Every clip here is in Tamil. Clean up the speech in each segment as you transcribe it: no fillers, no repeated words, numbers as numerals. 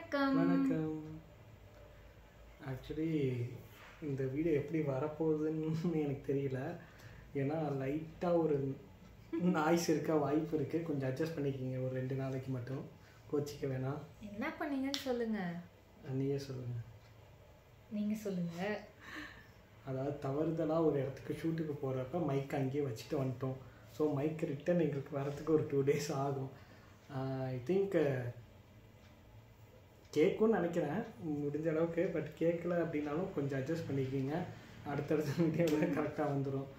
வணக்கம். வணக்கம். ஆக்சுவலி இந்த வீடியோ எப்படி வரப்போகுதுன்னு எனக்கு தெரியல. ஏன்னா லைட்டாக ஒரு நாய்ஸ் இருக்க வாய்ப்பு இருக்குது. கொஞ்சம் அட்ஜஸ்ட் பண்ணிக்கிங்க ஒரு 2 நாளைக்கு மட்டும். கோச்சிக்க வேணாம். என்ன பண்ணீங்கன்னு சொல்லுங்க. நீயே சொல்லுங்கள். நீங்கள் சொல்லுங்க. அதாவது தவறுதலாக ஒரு இடத்துக்கு ஷூட்டுக்கு போகிறப்ப மைக் அங்கேயே வச்சுட்டு வந்துட்டோம். ஸோ மைக் ரிட்டன் எங்களுக்கு வரத்துக்கு ஒரு 2 days ஆகும். ஐ திங்க் கேட்கும்னு நினைக்கிறேன் முடிஞ்ச அளவுக்கு. பட் கேட்கல அப்படின்னாலும் கொஞ்சம் அட்ஜஸ்ட் பண்ணிக்கிங்க. அடுத்தடுத்த வீடியோவில் கரெக்டாக வந்துடும்.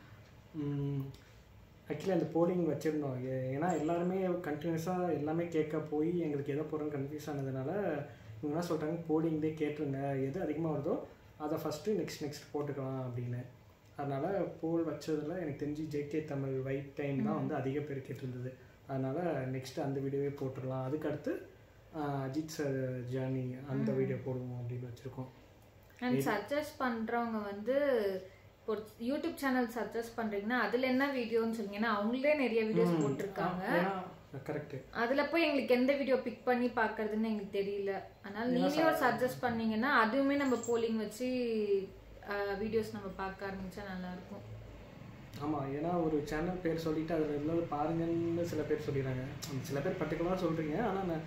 ஆக்சுவலி அந்த போலிங் வச்சுருந்தோம். ஏன்னா எல்லாருமே கண்டினியூஸாக எல்லாமே கேட்க போய் எங்களுக்கு எதை போகிறோன்னு கன்ஃபியூஸ் ஆனதுனால இவங்க என்ன சொல்கிறாங்க, போலிங்லேயே கேட்டுருங்க, எது அதிகமாக வருதோ அதை ஃபஸ்ட்டு நெக்ஸ்ட் போட்டுக்கலாம் அப்படின்னு. அதனால் போல் வச்சதில் எனக்கு தெரிஞ்சு ஜேகே தமிழ் வைட் டைம் தான் வந்து அதிக பேர் கேட்டிருந்தது. அதனால் நெக்ஸ்ட்டு அந்த வீடியோவே போட்டுடலாம். அதுக்கடுத்து அஜித் சார் ஜானி அந்த வீடியோ போடுவோம் அப்படின்னு வச்சுருக்கோம். அண்ட் சஜஸ்ட் பண்ணுறவங்க வந்து இப்போ யூடியூப் சேனல் சஜஸ்ட் பண்ணுறீங்கன்னா அதில் என்ன வீடியோன்னு சொன்னீங்கன்னா அவங்களே நிறைய வீடியோஸ் போட்டிருக்காங்க. கரெக்ட். அதில் போய் எங்களுக்கு எந்த வீடியோ பிக் பண்ணி பார்க்கறதுன்னு எங்களுக்கு தெரியல. அதனால் நீங்களே ஒரு சஜஸ்ட் பண்ணீங்கன்னா அதுவுமே நம்ம போலிங் வச்சு வீடியோஸ் நம்ம பார்க்க ஆரம்பித்தா நல்லாயிருக்கும். ஆமாம், ஏன்னா ஒரு சேனல் பேர் சொல்லிவிட்டு அதில் எல்லாம் பாருங்கன்னு சில பேர் சொல்லிடுறாங்க. சில பேர் பர்டிகுலராக சொல்கிறீங்க, ஆனால்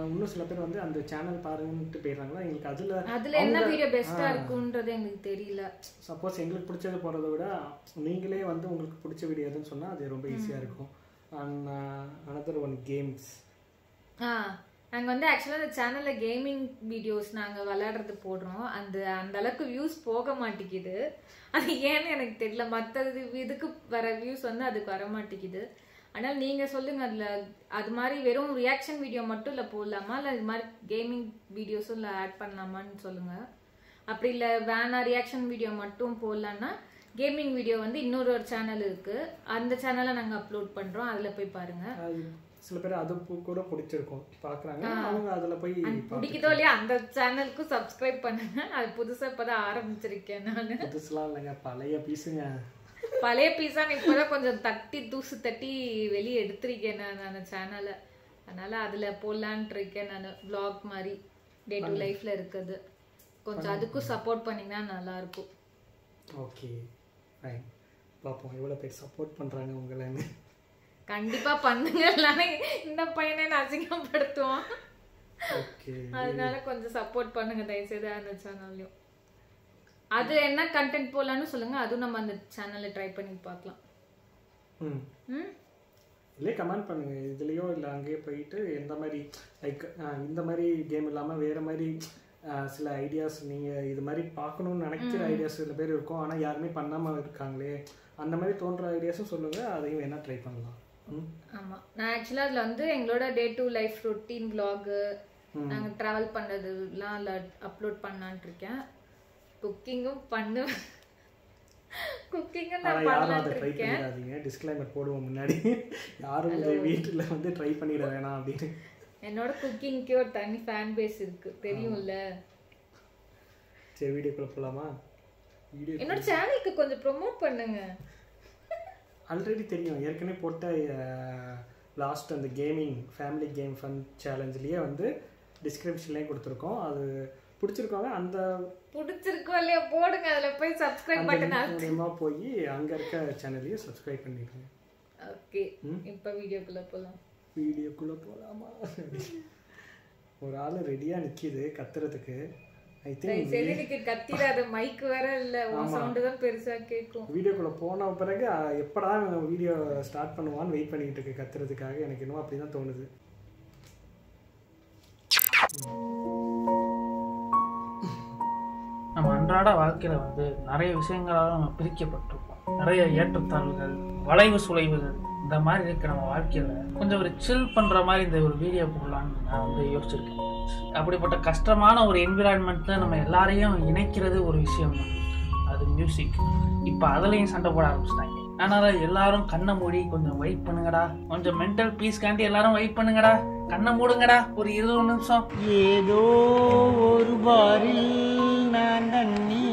இன்னும் சில பேர் வந்து அந்த சேனல் பாருங்கன்ட்டு போயிடுறாங்களா. எங்களுக்கு அதில் என்ன வீடியோ பெஸ்ட்டாக இருக்குன்றது எங்களுக்கு தெரியல. சப்போஸ் எங்களுக்கு பிடிச்சது போகிறத விட நீங்களே வந்து உங்களுக்கு பிடிச்ச வீடியோ எதுன்னு சொன்னால் அது ரொம்ப ஈஸியாக இருக்கும். And another one games. நாங்கள் வந்து ஆக்சுவலாக அந்த சேனலில் கேமிங் வீடியோஸ் நாங்கள் விளையாடுறது போடுறோம். அந்த அளவுக்கு வியூஸ் போக மாட்டேங்குது. அது ஏன்னு எனக்கு தெரியல. மற்ற இதுக்கு வர வியூஸ் வந்து அதுக்கு வர மாட்டேங்குது. ஆனால் நீங்கள் சொல்லுங்கள், அதில் அது மாதிரி வெறும் ரியாக்ஷன் வீடியோ மட்டும் இல்லை போடலாமா, இல்லை இது மாதிரி கேமிங் வீடியோஸும் இல்லை ஆட் பண்ணலாமான்னு சொல்லுங்கள். அப்படி இல்லை வேணாம் ரியாக்ஷன் வீடியோ மட்டும் போடலான்னா கேமிங் வீடியோ வந்து இன்னொரு சேனல் இருக்குது, அந்த சேனலை நாங்கள் அப்லோட் பண்ணுறோம், அதில் போய் பாருங்கள். சில பேர் அது கூட பிடிச்சிருக்கும் பார்க்குறாங்க, அவங்க அதில் போய் பிடிக்குதோ இல்லையா அந்த சேனலுக்கும் சப்ஸ்கிரைப் பண்ணுங்க. அது புதுசாக இப்போ தான் ஆரம்பிச்சிருக்கேன் நான். புதுசுலாம் இல்லைங்க, பழைய பீஸுங்க. பழைய பீஸா இப்போதான் கொஞ்சம் தூசு தட்டி வெளியே எடுத்திருக்கேன் நான் அந்த சேனலை. அதனால அதில் போடலான்ட்டு இருக்கேன் நான். vlog மாதிரி டே டு லைஃப்ல இருக்குது. கொஞ்சம் அதுக்கும் சப்போர்ட் பண்ணிங்கன்னா நல்லாயிருக்கும். ஓகே ஃபைன், பார்ப்போம் எவ்வளோ பேர் சப்போர்ட் பண்ணுறாங்க உங்களைன்னு. கண்டிப்பா பண்ணுங்க, இல்லைன்னா இந்த பையனை நான் அசிங்கப்படுத்துவான். அதனால கொஞ்சம் சப்போர்ட் பண்ணுங்க தயவுசெய்து அந்த சேனல்லையும். அது என்ன கண்டென்ட் போடலான்னு சொல்லுங்க, அதுவும் நம்ம அந்த சேனல்ல ட்ரை பண்ணி பார்க்கலாம். இல்லையே கமெண்ட் பண்ணுங்க, இதுலேயோ இல்லை அங்கேயே போயிட்டு எந்த மாதிரி லைக் இந்த மாதிரி கேம் இல்லாமல் வேறு மாதிரி சில ஐடியாஸ் நீங்கள் இது மாதிரி பார்க்கணுன்னு நினைக்கிற ஐடியாஸ் சில பேர் இருக்கும், ஆனால் யாருமே பண்ணாமல் இருக்காங்களே, அந்த மாதிரி தோன்ற ஐடியாஸும் சொல்லுங்கள், அதையும் வேணால் ட்ரை பண்ணலாம். ஆமாம், நான் ஆக்சுவலாக அதில் வந்து எங்களோட day to life routine vlog, நாங்கள் ட்ராவல் பண்ணுறதுலாம் அதில் அப்லோட் பண்ணலான்ட்டு இருக்கேன். குக்கிங்கும் பண்ணுவேன். குக்கிங்கும் நான் பண்ணலான்ட்டு இருக்கேன். டிஸ்க்ளைமர் போடுவோம் முன்னாடி, யாரும் இந்த வீட்டில் வந்து ட்ரை பண்ணிட வேணாம் அப்படின்னு. என்னோட குக்கிங்க்கே ஒரு தனி ஃபேன் பேஸ் இருக்கு, தெரியும்ல. சரி வீடியோக்குள்ள போகலாமா? வீடியோ என்னோட சேனலுக்கு கொஞ்சம் ப்ரொமோட் பண்ணுங்க. ஆல்ரெடி தெரியும், ஏற்கனவே போட்ட லாஸ்ட் அந்த கேமிங் ஃபேமிலி கேம் ஃபன் சேலஞ்சிலேயே வந்து டிஸ்கிரிப்ஷன்லேயே கொடுத்துருக்கோம். அது பிடிச்சிருக்கோங்க, அந்த பிடிச்சிருக்கோ இல்லையா போடுங்க, அதில் போய் சப்ஸ்கிரைப் பட்டன் மூலமா போய் அங்கே இருக்க சேனலையும் சப்ஸ்கிரைப் பண்ணிடுங்க. ஓகே, இப்போ வீடியோக்குள்ளே போகலாம். வீடியோக்குள்ளே போகலாமா? ஒரு ஆள் ரெடியாக நிற்கிது கத்துறதுக்கு. ஐ திங்க் கத்திராத, மைக் வேற இல்லை, சவுண்டு தான் பெருசாக கேட்கும். வீடியோக்குள்ளே போன பிறகு எப்படா வீடியோ ஸ்டார்ட் பண்ணுவான்னு வெயிட் பண்ணிக்கிட்டு இருக்கு கத்துறதுக்காக. எனக்கு இன்னும் அப்படி தான் தோணுது. நம்ம அன்றாட வாழ்க்கையில் வந்து நிறைய விஷயங்களால் நம்ம பிரிக்கப்பட்டிருக்கோம். நிறைய ஏற்றத்தாழ்வுகள், வளைவு சுளைவுகள், இந்த மாதிரி இருக்க நம்ம வாழ்க்கையில் கொஞ்சம் ஒரு சில் பண்ணுற மாதிரி இந்த ஒரு வீடியோ போடலான்னு நான் வந்து யோசிச்சிருக்கேன். அப்படிப்பட்ட கஷ்டமான ஒரு என்விரான்மெண்ட்டில் நம்ம எல்லாரையும் இணைக்கிறது ஒரு விஷயம் தான், அது மியூசிக். இப்போ அதுலேயும் சண்டை போட ஆரம்பிச்சிட்டாங்க. அதனால் எல்லாரும் கண்ணை மூடி கொஞ்சம் வெயிட் பண்ணுங்கடா, கொஞ்சம் மென்டல் பீஸ்காண்டி எல்லாரும் வெயிட் பண்ணுங்கடா, கண்ணை மூடுங்கடா ஒரு 20 நிமிஷம். ஏதோ ஒரு பாரில் நான் தண்ணி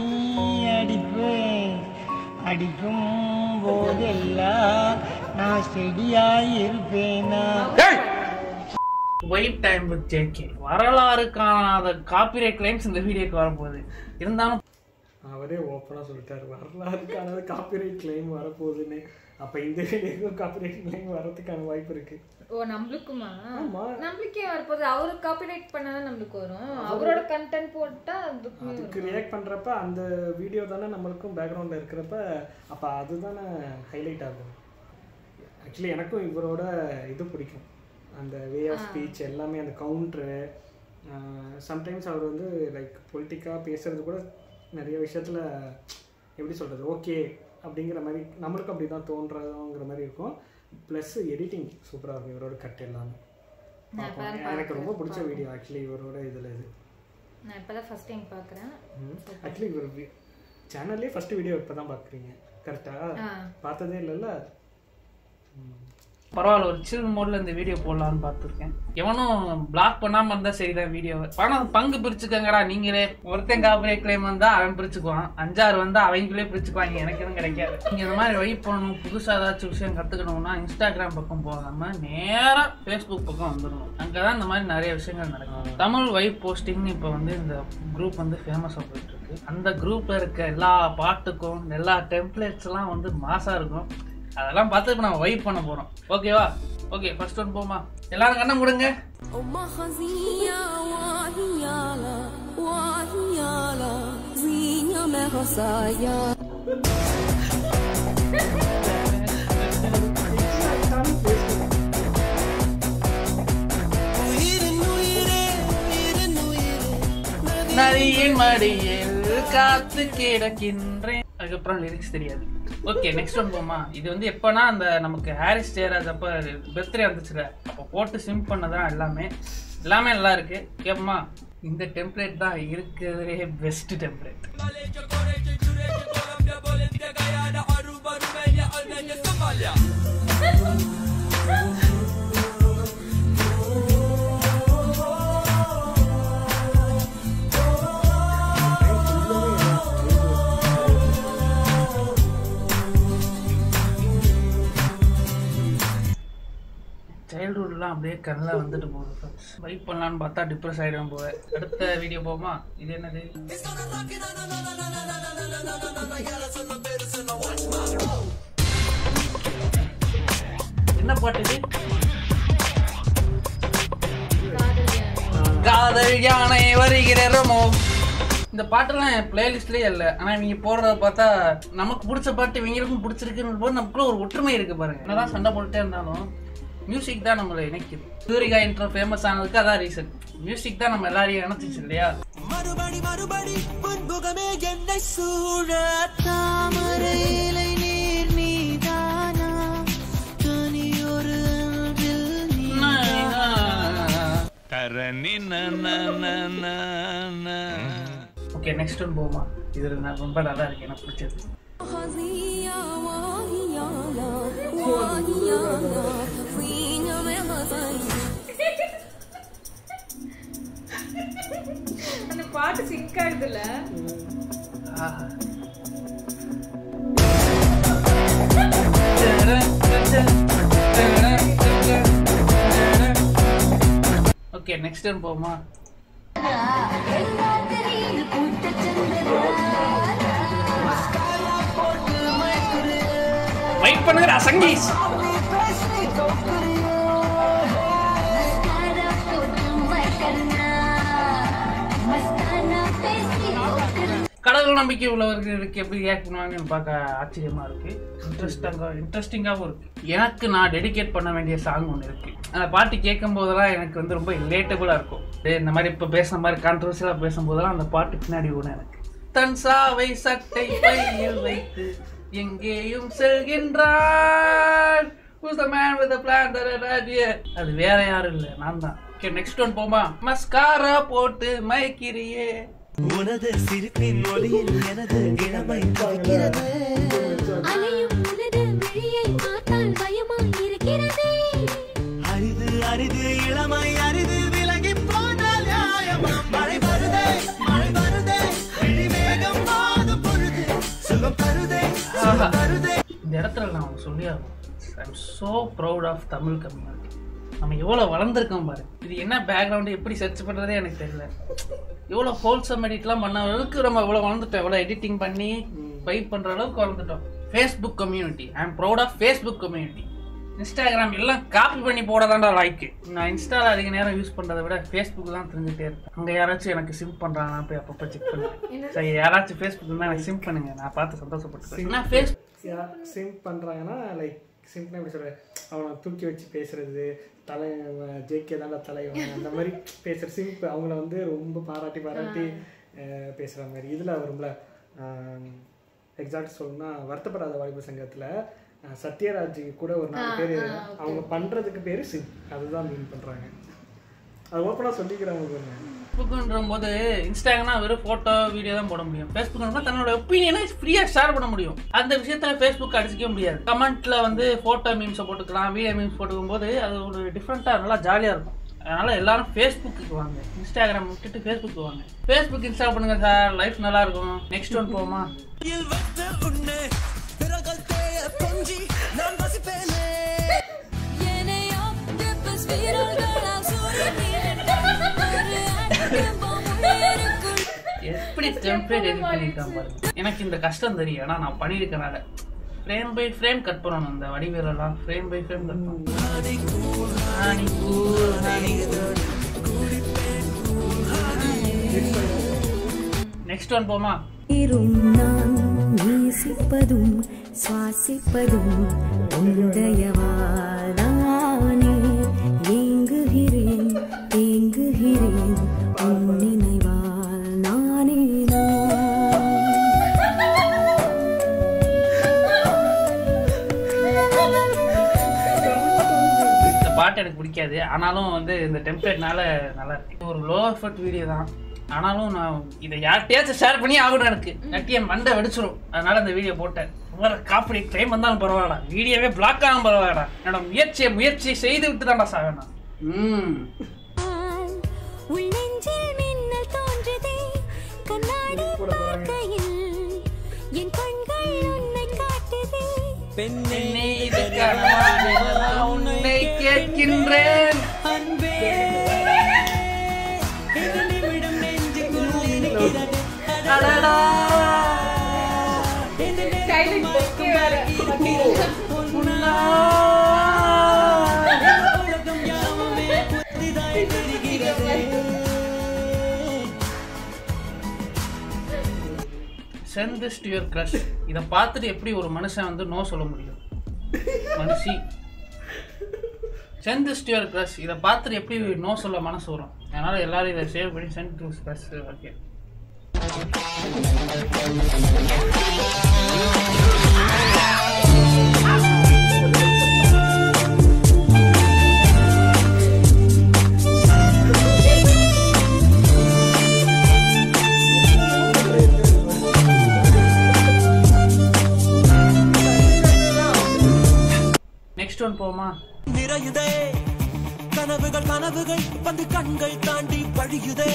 அடிப்பேன், அடிக்கும் போதெல்லாம் நான் செடியாயிருப்பேனா. Vibe time with JK. வரலாறு காணாத காப்பிரைட் கிளைம்ஸ் இந்த வீடியோக்கு வரப்போகுது. இருந்தாலும் அவரே ஓப்பனாக சொல்லிட்டாரு வரலாறு காணாத காப்பிரைட் கிளைம் வரப்போகுதுன்னு. அப்போ இந்த வீடியோக்கும் காப்பிரைட் கிளைம் வரதுக்கான வாய்ப்பு இருக்கு. ஓ நம்மளுக்குமா? நம்மளுக்கே வரப்போகுது. அவருக்கு காப்பிரைட் பண்ணாதான் நம்மளுக்கு வரும். அவரோட கண்டென்ட் போட்டா அதுக்கு ரியாக்ட் பண்றப்ப அந்த வீடியோ தானே நம்மளுக்கும் பேக்ரவுண்ட்ல இருக்கிறப்ப அப்போ அதுதானே ஹைலைட் ஆகும். ஆக்சுவலி எனக்கும் இவரோட இது பிடிக்கும், அந்த வே ஆஃப் ஸ்பீச் எல்லாமே, அந்த கவுண்ட்ரு. சம்டைம்ஸ் அவர் வந்து லைக் பொலிட்டிக்காக பேசுறது கூட நிறைய விஷயத்தில் எப்படி சொல்கிறது ஓகே அப்படிங்கிற மாதிரி நம்மளுக்கும் அப்படி தான் தோன்றதுங்கிற மாதிரி இருக்கும். ப்ளஸ் எடிட்டிங் சூப்பராக இருக்கும் இவரோட கட் எல்லாமே. எனக்கு ரொம்ப பிடிச்ச வீடியோ ஆக்சுவலி இவரோட இதில் இது. நான் இப்போ தான் ஃபஸ்ட் டைம் பார்க்குறேன். ஆக்சுவலி இவர் சேனல்லே ஃபஸ்ட்டு வீடியோ இப்போ தான் பார்க்குறீங்க கரெக்டாக? பார்த்ததே இல்லைல்ல? பரவாயில்ல, ஒரு சில் மோட்ல இந்த வீடியோ போடலான்னு பார்த்துருக்கேன். எவனும் பிளாக் பண்ணாமல் இருந்தால் சரிதான் வீடியோவை. பணம் பங்கு பிரிச்சுக்கங்கடா நீங்களே. ஒருத்தன் காப்பிரைட் கிளைம் வந்தால் அவன் பிரிச்சுக்குவான், 5-6 வந்தால் அவங்களே பிரிச்சுக்குவாங்க, எனக்கு எதுவும் கிடைக்காது. நீங்கள் இந்த மாதிரி வெயிட் பண்ணணும், புதுசாக ஏதாச்சும் விஷயம் கற்றுக்கணும்னா இன்ஸ்டாகிராம் பக்கம் போகாமல் நேராக ஃபேஸ்புக் பக்கம் வந்துடணும். அங்கே தான் இந்த மாதிரி நிறைய விஷயங்கள் நடக்கும். தமிழ் வைப் போஸ்டிங்னு இப்போ வந்து இந்த குரூப் வந்து ஃபேமஸாக போயிட்டு இருக்கு. அந்த குரூப்பில் இருக்க எல்லா பாட்டுக்கும் எல்லா டெம்ப்ளேட்ஸ்லாம் வந்து மாசாக இருக்கும். அதெல்லாம் பார்த்து இப்போ நம்ம வைப் பண்ண போகிறோம். ஓகேவா? ஓகே, ஃபர்ஸ்ட் ஒன் போமா. எல்லாரும் கண்ணம் கொடுங்க. நரியின் மடியில் காத்து கிடக்கின்றேன். அதுக்கப்புறம் லிரிக்ஸ் தெரியாது. ஓகே, நெக்ஸ்ட் ஒன் போமா. இது வந்து எப்போனா அந்த நமக்கு ஹாரிஸ் ஜெயராஜ் அப்போ பர்த்டே வந்துச்சுல, அப்போ போட்டு சிம் பண்ணதான் எல்லாமே நல்லா இருக்கு. கேப்பமா, இந்த டெம்ப்ளேட் தான் இருக்கிறதே பெஸ்ட் டெம்ப்ளேட். சைல்டுஹுட்லாம் அப்படியே கண்ணில் வந்துட்டு போகுது. வைப் பண்ணலான்னு பார்த்தா டிப்ரெஸ் ஆகிடும் போவேன். அடுத்த வீடியோ போமா. இது என்னது? என்ன பாட்டு இது? காதல் யானை வருகிறோமோ. இந்த பாட்டெல்லாம் என் பிளேலிஸ்ட்லேயே இல்லை. ஆனால் இவங்க போடுறத பார்த்தா நமக்கு பிடிச்ச பாட்டு இவங்களுக்கும் பிடிச்சிருக்குன்னு போது நமக்குள்ள ஒரு ஒற்றுமை இருக்குது பாருங்க. என்னதான் சண்டை போட்டுட்டே இருந்தாலும் மியூசிக் தான் நம்மளை இணைக்குது. சூரிகா இன்ட்ரோ ஃபேமஸ் ஆனதுக்கு அதான் ரீசன். மியூசிக் தான் நம்ம எல்லாரையும் இணைச்சிச்சு இல்லையா? மறுபடி மறுபடி புன்புகமே என்னை சூழ தாமரையிலை நீர் நீதானா தனி ஒரு ஓகே, நெக்ஸ்ட் ஒன் போமா. இது ரொம்ப நல்லா இருக்கு, எனக்கு பிடிச்சது. அந்த பாட்டு சிக்காதுல. ஓகே, நெக்ஸ்ட் டைம் போமா. வெயிட் பண்ணுங்கடா சங்கீஸ். கடவுள் நம்பிக்கை உள்ளவர்களுக்கு எப்படி ரியாக்ட் பண்ணுவாங்கன்னு பார்க்க ஆச்சரியமா இருக்கு. இன்ட்ரெஸ்டிங்காகவும் இருக்கு. எனக்கு நான் டெடிகேட் பண்ண வேண்டிய சாங் ஒன்று இருக்கு. அந்த பாட்டு கேட்கும் போதெல்லாம் எனக்கு வந்து ரொம்ப ரிலேட்டபுளா இருக்கும். இந்த மாதிரி இப்போ பேசுற மாதிரி கான்ட்ரவர்சியலா பேசும்போதெல்லாம் அந்த பாட்டு பின்னாடி ஒன்று எனக்கு. தன் சாவை சட்டை பையில் வைத்து எங்கேயும் செல்கின்றான். Who's the man with the plan that idea? அது வேற யாரும் இல்லை, நான் தான். ஓகே, நெக்ஸ்ட் ஒன் போமா. மஸ்காரா போட்டு மயக்கிறியே. உனது சிரிப்பின் ஒளியில் எனது இளமை தவிக்கிறது. அலையும் உனது விழியை பார்த்தால் பயமாய் இருக்கிறது. அரிது அரிது இளமை அரிது விலகி போனால் நியாயமா. மழை வருதே மழை வருதே விழி மேகம் மாதும் பொழுது சுகம் தருதே சுகம் தருதே. இந்த இடத்துல நான் சொல்லி ஆகணும். I am so proud of Tamil community. நம்ம எவ்வளோ வளர்ந்துருக்கோம் பாரு. இது என்ன பேக்ரவுண்டு எப்படி சர்ச் பண்ணுறதே எனக்கு தெரியல. எவ்வளோ ஹோல்சம் எடிட்லாம் பண்ண அளவுக்கு நம்ம எவ்வளோ வளர்ந்துட்டோம். எவ்வளோ எடிட்டிங் பண்ணி வைப் பண்ணுற அளவுக்கு வளர்ந்துட்டோம். Facebook community, I am proud of Facebook community. Instagram எல்லாம் காப்பி பண்ணி போடதாண்டா லைக்கு. நான் இன்ஸ்டாவில் அதிக நேரம் யூஸ் பண்ணுறதை விட ஃபேஸ்புக் தான் தெரிஞ்சுட்டே இருக்கேன். அங்கே யாராச்சும் எனக்கு சிம் பண்ணுறாங்கன்னா போய் அப்பப்போ செக் பண்ணுவேன். சரி, யாராச்சும் ஃபேஸ்புக் இருந்தால் எனக்கு சிம் பண்ணுங்க, நான் பார்த்து சந்தோஷப்பட்டுருக்கேன். ஏன்னா சிம் பண்ணுறாங்கன்னா லைக் சிம்ப்னா எப்படி சொல்கிறேன், அவனை தூக்கி வச்சு பேசுறது, தலை ஜேகே தாண்டா தலைவன் அந்த மாதிரி பேசுகிற சிம்ப். அவங்கள வந்து ரொம்ப பாராட்டி பேசுகிற மாதிரி இதில் வரும்ல. எக்ஸாக்ட் சொல்லணும்னா வருத்தப்படாத வாலிபர் சங்கத்தில் சத்யராஜ் கூட ஒரு 4 பேர் அவங்க பண்ணுறதுக்கு பேர் சிம், அதுதான் மீன் பண்ணுறாங்க. அது ஓப்பனாக சொல்லிக்கிறாங்க. ஃபேஸ்புக்குன்ற போது இன்ஸ்டாகிராம்னா வெறும் ஃபோட்டோ வீடியோ தான் போட முடியும். ஃபேஸ்புக்னா தன்னோட ஒப்பீனியனை ஃப்ரீயாக ஷேர் பண்ண முடியும். அந்த விஷயத்தில் ஃபேஸ்புக் அடிச்சிக்க முடியாது. கமெண்ட்டில் வந்து ஃபோட்டோ மீம்ஸை போட்டுக்கலாம், வீடியோ மீம்ஸ் போட்டுக்கும் போது அது ஒரு டிஃப்ரெண்ட்டாக நல்லா ஜாலியாக இருக்கும். அதனால் எல்லாரும் ஃபேஸ்புக்கு வாங்க, இன்ஸ்டாகிராம் விட்டுட்டு ஃபேஸ்புக்கு வாங்க. ஃபேஸ்புக் இன்ஸ்டால் பண்ணுங்க சார், லைஃப் நல்லா இருக்கும். நெக்ஸ்ட் ஒன் போமா. எப்படி டெம்ப்ளேட் எடிட் பண்ணிருக்கான் பாருங்க. எனக்கு இந்த கஷ்டம் தெரியும், ஏன்னா நான் பண்ணியிருக்கனால. ஃப்ரேம் பை ஃப்ரேம் கட் பண்ணணும். இந்த வடிவேலெல்லாம் ஃப்ரேம் பை ஃப்ரேம் கட் பண்ணணும். நெக்ஸ்ட் ஒன் போமா. நேசிப்பதும் சுவாசிப்பதும் உந்தயவாதானே, ஏங்குகிறேன் ஏங்குகிறேன் உன் நினைவால் நானே. இந்த பாட்டு எனக்கு பிடிக்காது, ஆனாலும் வந்து இந்த டெம்ப்ளேட்னால நல்லா இருக்கு. ஒரு லோ எஃபர்ட் வீடியோ தான், ஆனாலும் நான் இதை யார்கிட்டயாச்சும் ஷேர் பண்ணி ஆகணும். எனக்கு நட்டியம் மண்டை வெடிச்சிடும், அதனால இந்த வீடியோ போட்டேன். காப்பி டைம் வந்தாலும் பரவாயில்ல, வீடியோவே பிளாக் ஆகும் பரவாயில்லடா. என்னோட முயற்சி செய்து விட்டு தான்டா சாகணும். கேட்கின்றேன் Send this to your crush. இதை பார்த்துட்டு எப்படி ஒரு மனுஷன் வந்து நோ சொல்ல முடியும்? மனுஷி. Send this to your crush. இதை பார்த்துட்டு எப்படி நோ சொல்ல மனசு வரும்? அதனால எல்லாரும் இதை சேவ் பண்ணி send to crush. Okay. Next one போமா. நிறையுதே கனவுகள் கனவுகள் வந்து கண்கள் தாண்டி பழியுதே.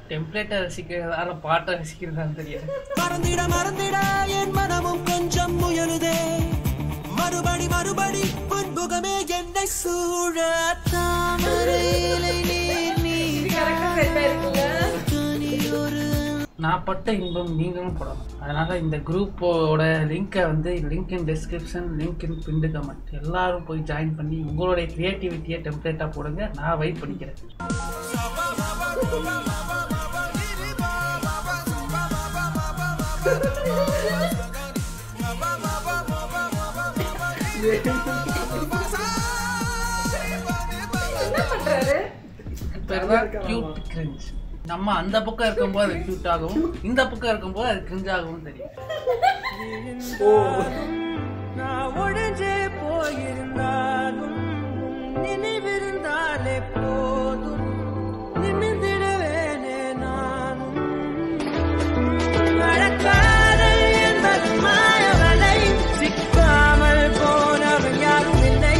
டெம்ப்ளேட்டை ரசிக்கிறதால பாட்டை ரசிக்கிறதான்னு தெரியாது. மறந்திட மறந்திட என் மனமும் கொஞ்சம் முயலுதே. மறுபடி மறுபடி புன்முகமே என்னை சூழ தாமரையிலை நீர் நீ. நான் பட்ட இன்பம் நீங்களும் படணும். அதனால இந்த குரூப்போட லிங்கை வந்து link in description, link in pinned comment, எல்லாரும் போய் ஜாயின் பண்ணி உங்களுடைய கிரியேட்டிவிட்டியை டெம்ப்ளேட்டா போடுங்க. நான் வெயிட் பண்ணிக்கிறேன். நம்ம அந்த பக்கம் இருக்கும்போது அது கியூட் ஆகும், இந்த பக்கம் இருக்கும்போது அது கிரிஞ்ச் ஆகும் தெரியும். நான் ஒழிஞ்சே போயிருந்தாலும் நினைவிருந்தாலே போதும், நிமிர்ந்திடுவேனே நானும். மழக்காதல் என்பது மாயவலை, சிக்காமல் போனவன் யாரும் இல்லை.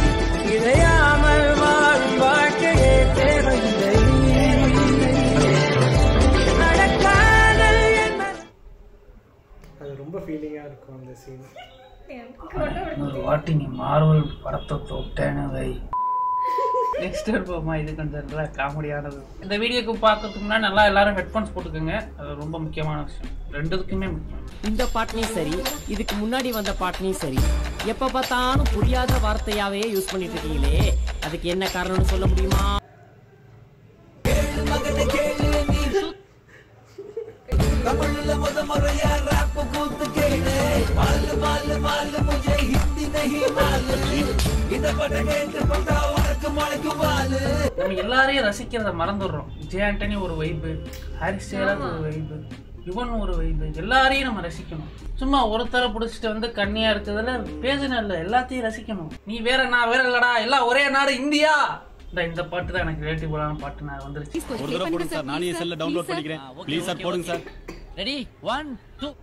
இதையாமல் வாழும் வாழ்க்கையே தேவையில்லை. அது ரொம்ப ஃபீலிங்காக இருக்கும் அந்த சீன். ஒரு வாட்டி நீ மார்வல் படத்தை தொட்டேன்னு வை. நெக்ஸ்ட் போமா. இது கொஞ்சம் நல்லா காமெடியானது. இந்த வீடியோக்கு பார்க்கறதுக்கு முன்னாடி நல்லா எல்லாரும் ஹெட்ஃபோன்ஸ் போட்டுக்கோங்க. அது ரொம்ப முக்கியமான விஷயம். ரெண்டுத்துக்குமே முக்கியம். இந்த பாட்டையும் சரி, இதுக்கு முன்னாடி வந்த பாட்டையும் சரி, எப்ப பார்த்தாலும் புரியாத வார்த்தையாவே யூஸ் பண்ணிட்டு இருக்கீங்களே, அதுக்கு என்ன காரணம்னு சொல்ல முடியுமா? நம்ம எல்லாரையும் ரசிக்கிறத மறந்துடுறோம். விஜய் ஆண்டனி ஒரு வைப்பு, ஹாரிஸ் ஜெயராஜ் ஒரு வைப்பு, யுவன் ஒரு வைப்பு. எல்லாரையும் நம்ம ரசிக்கணும். சும்மா ஒருத்தரை பிடிச்சிட்டு வந்து கண்ணியா இருக்கிறதுல பேஜன இல்லை, எல்லாத்தையும் ரசிக்கணும். நீ வேற நான் வேற இல்லடா, எல்லாம் ஒரே நாடு இந்தியா. இந்த பாட்டு தான் எனக்கு ரிலேட்டிவான பாட்டு. நான் வந்துருச்சு. ஒரு தடவை போடுங்க சார், நானே செல்ல டவுன்லோட் பண்ணிக்கிறேன். ப்ளீஸ் சார் போடுங்க சார். ரெடி 1 2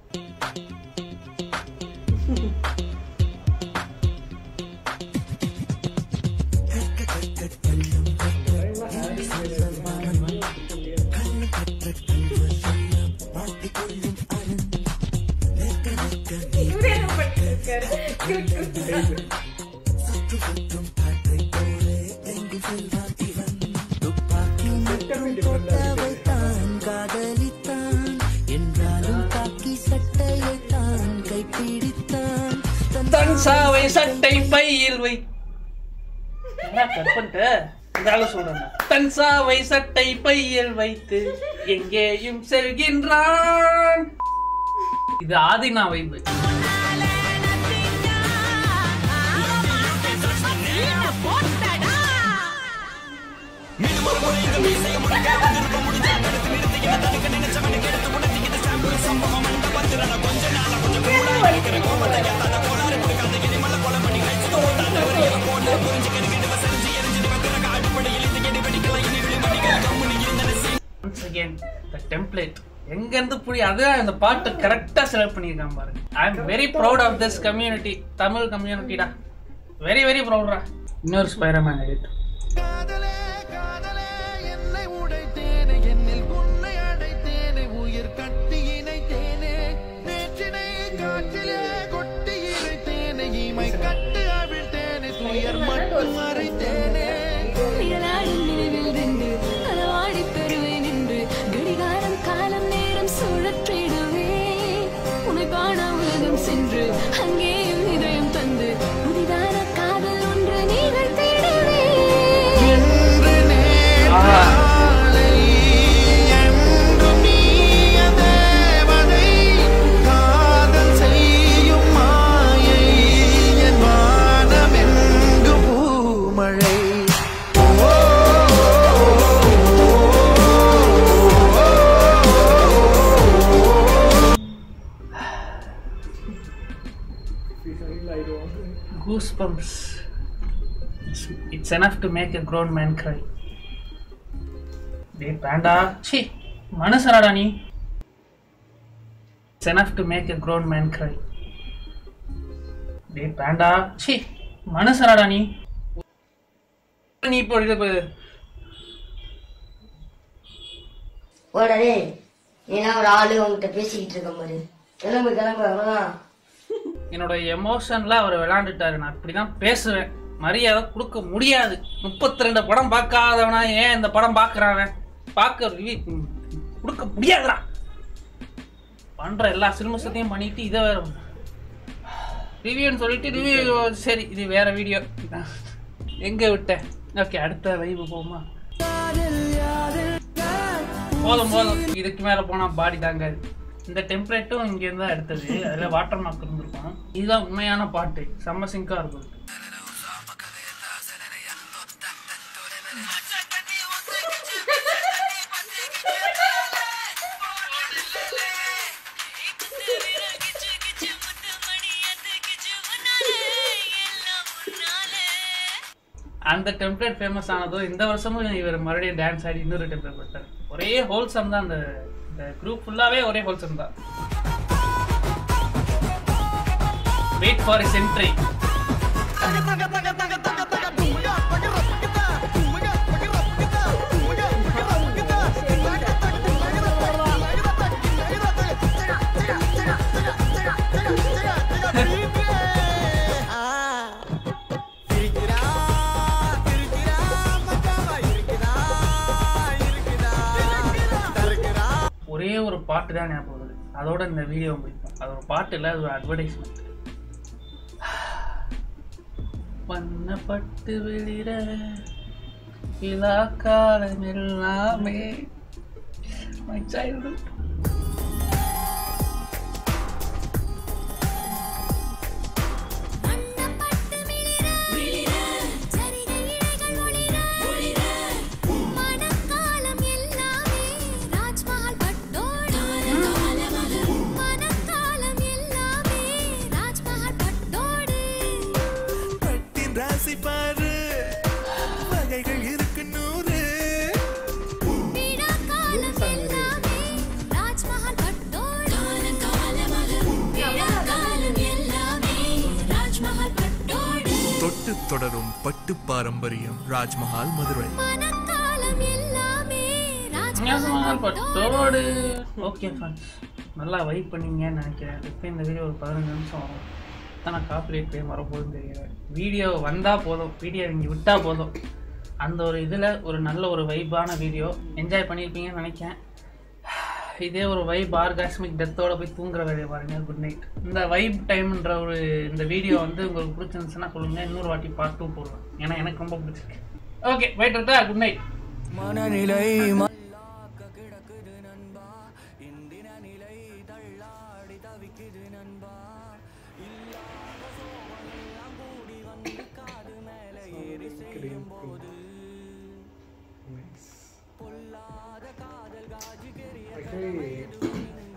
தன்சாவை சட்டை பையில் வை. கட் பண்ணிட்டு சொல்றேன். தன்சாவை சட்டை பையில் வைத்து எங்கேயும் செல்கின்றான். இது ஆதினா வைப்பு. Once again, the template. எங்க இருந்து புரிய அதுதான் இந்த பாட்டு கரெக்டா செலக்ட் பண்ணிருக்காங்க பாருங்க. I am very proud of this community. Tamil கம்யூனிட்டிடா. வெரி வெரி ப்ரௌட்ரா. இன்னொரு Spiderman edit. Goosebumps. It's enough to make a grown man cry. Dey panda, chi, manasarada ni. It's enough to make a grown man cry. Dey panda, chi, manasarada ni. நீ போடு போடு. ஓடே, நீனா ஒரு ஆளு உன்கிட்ட பேசிக்கிட்டு இருக்க மாதிரி. கிளம்பு கிளம்பு அவ்வளவுதான். என்னோட எமோஷன்ல அவர் விளையாண்டுட்டாரு. நான் இப்படிதான் பேசுவேன். மரியாதை கொடுக்க முடியாது. 32 படம் பார்க்காதவனா ஏன் இந்த படம் பார்க்கறான்? பார்க்க ரிவ்யூ கொடுக்க முடியாதுடா. பண்ற எல்லா சினிமஸத்தையும் பண்ணிட்டு இதை வேற ரிவ்யூன்னு சொல்லிட்டு ரிவ்யூ. சரி, இது வேற வீடியோ. எங்க விட்டேன்? ஓகே, அடுத்த வைவு போமா. போதும் போதும், இதுக்கு மேல போனா பாடி தாங்க. இந்த டெம்ப்ளேட்டும் இங்க இருந்தா எடுத்தது. அதுல வாட்டர் மார்க் இருந்திருக்கும். இதுதான் உண்மையான பாட்டு. செம்ம சிங்கா இருக்கும். அந்த டெம்ப்ளேட் ஃபேமஸ் ஆனதும் இந்த வருஷமும் இவர் மறுபடியும் டான்ஸ் ஆடி இன்னொரு டெம்ப்ளேட் போட்டார். ஒரே ஹோல்சம் தான். அந்த குரூப் ஃபுல்லாவே ஒரே ஹோல்சம் தான். Wait for his entry. பாட்டு தான் ஞாபகம் வருது. அதோட இந்த வீடியோ முடிப்போம். அது ஒரு பாட்டு இல்லை, அது ஒரு அட்வர்டைஸ்மெண்ட். பண்ணப்பட்டு வெளியிட இலா காலம் எல்லாமே my childhood. தொடரும் பட்டு பாரம்பரியம் ராஜ்மஹால் மதுரை. ஓகே ஃப்ரெண்ட்ஸ், நல்லா வைப் பண்ணீங்கன்னு நினைக்கிறேன். இப்போ இந்த வீடியோ ஒரு 15 நிமிஷம் வரும். ஆனால் காப்பிரைட் டைம் வரப்போகுதுன்னு தெரியல. வீடியோ வந்தால் போதும், வீடியோ இங்கே விட்டால் போதும். அந்த ஒரு இதில் ஒரு நல்ல ஒரு வைப்பான வீடியோ என்ஜாய் பண்ணியிருப்பீங்கன்னு நினைக்கிறேன். இதே ஒரு வைப் ஆர்காஸ்மிக் டெத்தோட போய் தூங்குற வேலையை பாருங்க. Good night. இந்த வைப் டைம்ன்ற ஒரு இந்த வீடியோ வந்து உங்களுக்கு பிடிச்சிருந்துச்சுன்னா சொல்லுங்கள், இன்னொரு வாட்டி பார்ட் 2 போடுவேன். ஏன்னா எனக்கு ரொம்ப பிடிச்சிருக்கு. ஓகே, போயிட்டு குட் நைட். மனநிலை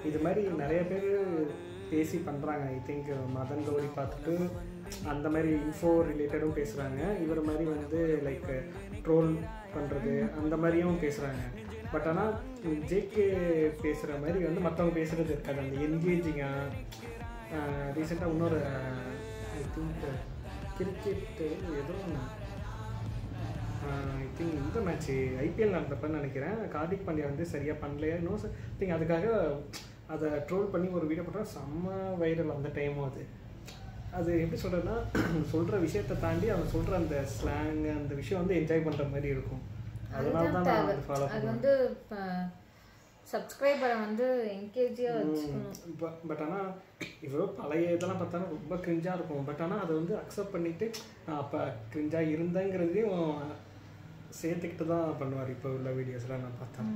இது மாதிரி நிறைய பேர் பேசி பண்ணுறாங்க. ஐ திங்க் மதன் கௌரி பார்த்துட்டு அந்த மாதிரி இன்ஃபோ ரிலேட்டடும் பேசுகிறாங்க. இவர் மாதிரி வந்து லைக் ட்ரோல் பண்ணுறது அந்த மாதிரியும் பேசுகிறாங்க. பட் ஆனால் ஜேகே பேசுகிற மாதிரி வந்து மற்றவங்க பேசுகிறது இருக்காது. அந்த என்கேஜிங்காக ரீசெண்டாக இன்னொரு ஐ திங்க் கிரிக்கெட்டு ஏதோ ஐ திங்க் இந்த மேட்ச்சு ஐபிஎல் நடந்தப்பன்னு நினைக்கிறேன். கார்த்திக் பாண்டியா வந்து சரியாக பண்ணலையா இன்னும் திங்க் அதுக்காக அதை ட்ரோல் பண்ணி ஒரு வீடியோ போட்டால் செம்ம வைரல் அந்த டைமும். அது எப்படி சொல்கிறதுனா, சொல்கிற விஷயத்தை தாண்டி அவன் சொல்கிற அந்த ஸ்லாங் அந்த விஷயம் வந்து என்ஜாய் பண்ணுற மாதிரி இருக்கும். அதனால தான் நான் வந்து ஃபாலோ பண்ணுவேன். அது வந்து சப்ஸ்கிரைபரை வந்து என்கேஜியாக வச்சுக்கணும். பட் ஆனால் இவ்வளோ பழைய இதெல்லாம் பார்த்தாலும் ரொம்ப கிரிஞ்சாக இருக்கும். பட் ஆனால் அதை வந்து அக்செப்ட் பண்ணிவிட்டு அப்போ கிரிஞ்சாக இருந்தேங்கிறதையும் சேர்த்துக்கிட்டு தான் பண்ணுவார். இப்போ உள்ள வீடியோஸ்லாம் நான் பார்த்தேன்,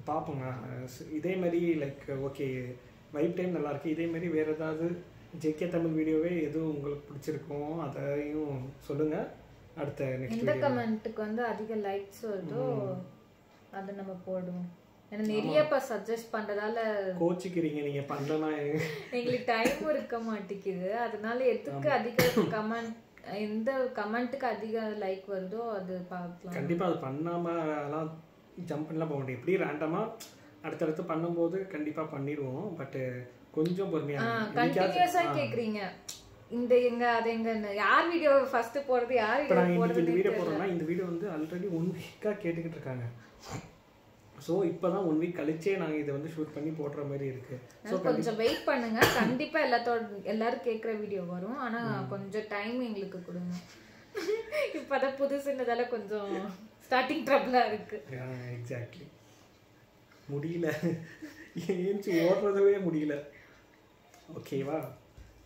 பார்ப்போங்க. இதே மாதிரி லைக் ஓகே வைப் டைம் நல்லாயிருக்கு. இதேமாரி வேறு ஏதாவது ஜேகே தமிழ் வீடியோவே எதுவும் உங்களுக்கு பிடிச்சிருக்கும் அதையும் சொல்லுங்கள். அடுத்த நெக்ஸ்ட் எந்த கமெண்ட்டுக்கு வந்து அதிக லைக்ஸ் வருதோ அதை நம்ம போடுவோம். ஏன்னா நிறைய இப்போ சஜஸ்ட் பண்ணுறதால கோச்சிக்கிறீங்க நீங்கள் பண்ணலாம். எங்களுக்கு டைமும் இருக்க மாட்டேங்குது. அதனால எதுக்கு அதிக கமெண்ட், எந்த கமெண்ட்டுக்கு அதிக லைக் வருதோ அது பார்க்கலாம். கண்டிப்பாக அது பண்ணாமலாம் ஜம்ப் பண்ணலாம் போக முடியும். எப்படி ரேண்டமாக அடுத்தடுத்து பண்ணும்போது கண்டிப்பாக பண்ணிடுவோம். பட்டு கொஞ்சம் பொறுமையாக கண்டினியூஸாக கேட்குறீங்க இந்த எங்க அது எங்கன்னு. யார் வீடியோ ஃபர்ஸ்ட் போடுறது, யார் இந்த வீடியோ போடுறோம்னா இந்த வீடியோ வந்து ஆல்ரெடி 1 வீக்காக கேட்டுக்கிட்டு இருக்காங்க. ஸோ இப்போ தான் 1 வீக் கழிச்சே நாங்கள் இதை வந்து ஷூட் பண்ணி போடுற மாதிரி இருக்குது. ஸோ கொஞ்சம் வெயிட் பண்ணுங்க. கண்டிப்பாக எல்லாரும் கேட்குற வீடியோ வரும். ஆனால் கொஞ்சம் டைம் எங்களுக்கு கொடுங்க. இப்போதான் புதுசுன்னதால கொஞ்சம் ஸ்டார்டிங் ட்ரபிளாக இருக்குது. எக்ஸாக்ட்லி, முடியல, ஏன்ச்சு ஓடுறதவே முடியல. ஓகேவா,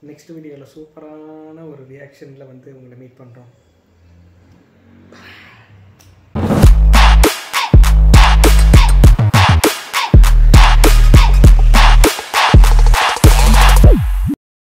நெக்ஸ்ட் வீடியோவில் சூப்பரான ஒரு ரியாக்ஷனில் வந்து உங்களை மீட் பண்ணுறோம்.